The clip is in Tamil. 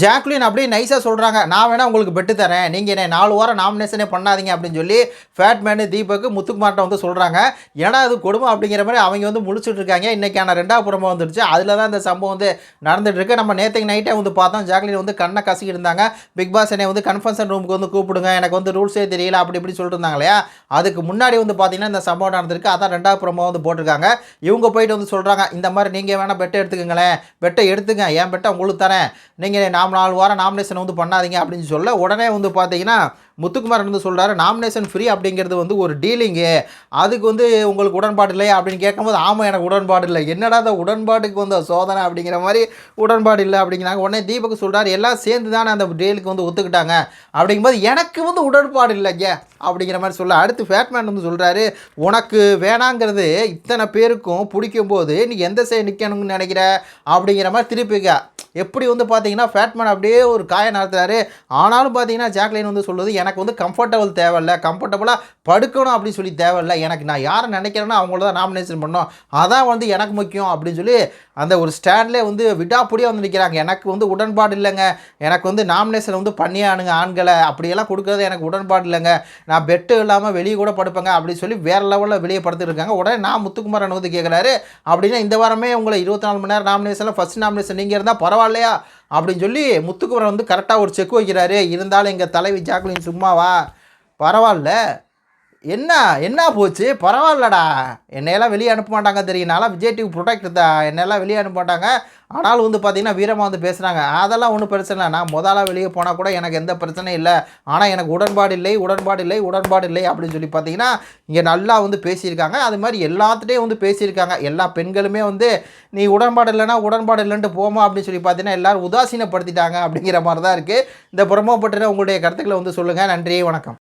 ஜாக்லின் அப்படியே நைஸாக சொல்கிறாங்க, நான் வேணால் உங்களுக்கு பெட்டு தரேன், நீங்கள் என்ன 4 வாரம் நாமினேஷனே பண்ணாதீங்க அப்படின்னு சொல்லி ஃபேட்மேனு தீபக்கு முத்துக்குமார்ட்ட வந்து சொல்கிறாங்க. ஏன்னா அது கொடுமை அப்படிங்கிற மாதிரி அவங்க வந்து முழிச்சுட்டு இருக்காங்க. இன்றைக்கான 2வது புறமா வந்துடுச்சு. அதில் தான் இந்த சம்பவம் வந்து நடந்துகிட்ருக்கு. நம்ம நேற்றுக்கு நைட்டே வந்து பார்த்தோம், ஜாக்லின் வந்து கண்ணை கசிக்கிட்டு இருந்தாங்க. பிக் பாஸ் என்னை வந்து கன்ஃபரன்ஸ் ரூமுக்கு வந்து கூப்பிடுங்க, எனக்கு வந்து ரூல்ஸே தெரியல அப்படி இப்படி சொல்லிட்டு இருந்தாங்க இல்லையா. அதுக்கு முன்னாடி வந்து பார்த்தீங்கன்னா இந்த சம்பவம் நடந்திருக்கு. அதான் 2வது புறமா வந்து போட்டிருக்காங்க. இவங்க போயிட்டு வந்து சொல்கிறாங்க, இந்த மாதிரி நீங்கள் வேணால் பெட்டை எடுத்துக்கங்களேன், பெட்டை எடுத்துங்க, என் பெட்டை உங்களுக்கு தரேன், நீங்கள் 4 வாரம் நாமினேஷன் வந்து பண்ணாதீங்க அப்படின்னு சொல்ல உடனே வந்து பார்த்தீங்கன்னா முத்துக்குமார் வந்து சொல்கிறாரு, நாமினேஷன் ஃப்ரீ அப்படிங்கிறது வந்து ஒரு டீலிங்கு, அதுக்கு வந்து உங்களுக்கு உடன்பாடு இல்லையா அப்படின்னு கேட்கும்போது, ஆமாம் எனக்கு உடன்பாடு இல்லை. என்னடா அந்த உடன்பாட்டுக்கு வந்து சோதனை அப்படிங்கிற மாதிரி உடன்பாடு இல்லை அப்படிங்கிறாங்க. உடனே தீபக் சொல்கிறார், எல்லாம் சேர்ந்து தானே அந்த டீலுக்கு வந்து ஒத்துக்கிட்டாங்க, அப்படிங்கும்போது எனக்கு வந்து உடன்பாடு இல்லைங்க அப்படிங்கிற மாதிரி சொல்ல, அடுத்து ஃபேட்மேன் வந்து சொல்கிறாரு, உனக்கு வேணாங்கிறது இத்தனை பேருக்கும் பிடிக்கும்போது நீ எந்த சைடு நிற்கணும்னு நினைக்கிற அப்படிங்கிற மாதிரி திருப்பிக்க. எப்படி வந்து பார்த்தீங்கன்னா ஃபேட்மேன் அப்படியே ஒரு காய நடத்துறாரு. ஆனாலும் பார்த்தீங்கன்னா ஜாக்லின் வந்து சொல்லுது, எனக்கு வந்து கம்ஃபர்டபுள் தேவையில்ல, கம்ஃபர்டபுளாக படுக்கணும் அப்படின்னு சொல்லி தேவையில்ல, எனக்கு நான் யாரை நினைக்கிறேன்னா அவங்கள தான் நாமினேஷன் பண்ணோம், அதான் வந்து எனக்கு முக்கியம் அப்படின்னு சொல்லி அந்த ஒரு ஸ்டாண்ட்லேயே வந்து விடாப்படியாக வந்து நிற்கிறாங்க. எனக்கு வந்து உடன்பாடு இல்லைங்க, எனக்கு வந்து நாமினேஷன் வந்து பண்ணியே ஆனுங்க ஆண்களை, அப்படியெல்லாம் கொடுக்குறது எனக்கு உடன்பாடு இல்லைங்க, நான் பெட்டு இல்லாமல் வெளியே கூட படுப்பேங்க அப்படின்னு சொல்லி வேறு லெவலில் வெளியே படுத்துட்டு இருக்காங்க. உடனே நான் முத்துக்குமாரன் வந்து கேட்குறாரு, அப்படின்னா இந்த வாரமே உங்களை 24 மணி நேரம் நாமினேஷனில் ஃபஸ்ட் நாமினேஷன் நீங்கள் இருந்தால் பரவாயில்லையா அப்படின்னு சொல்லி முத்துக்குமாரன் வந்து கரெக்டாக ஒரு செக் வைக்கிறாரு. இருந்தாலும் எங்கள் தலைவி ஜாக்லின் சும்மாவா, பரவாயில்ல, என்ன என்ன போச்சு, பரவாயில்லடா, என்னையெல்லாம் வெளியே அனுப்ப மாட்டாங்க தெரியும், நான்லாம் விஜய் டிவி ப்ரொடெக்ட் தான், என்னெல்லாம் வெளியே அனுப்ப மாட்டாங்க. ஆனாலும் வந்து பார்த்திங்கன்னா வீரமாக வந்து பேசுகிறாங்க, அதெல்லாம் ஒன்றும் பிரச்சனை இல்லை, நான் முதலாக வெளியே போனால் கூட எனக்கு எந்த பிரச்சனையும் இல்லை, ஆனால் எனக்கு உடன்பாடு இல்லை உடன்பாடு இல்லை உடன்பாடு இல்லை அப்படின்னு சொல்லி பார்த்தீங்கன்னா இங்கே நல்லா வந்து பேசியிருக்காங்க. அது மாதிரி எல்லாத்துட்டையும் வந்து பேசியிருக்காங்க. எல்லா பெண்களுமே வந்து நீ உடன்பாடு இல்லைன்னா உடன்பாடு இல்லைன்ட்டு போமா அப்படின்னு சொல்லி பார்த்தீங்கன்னா எல்லோரும் உதாசீனப்படுத்திட்டாங்க அப்படிங்கிற மாதிரி தான் இருக்குது. இந்த புறமோ பற்றின உங்களுடைய கருத்துக்களை வந்து சொல்லுங்கள். நன்றி, வணக்கம்.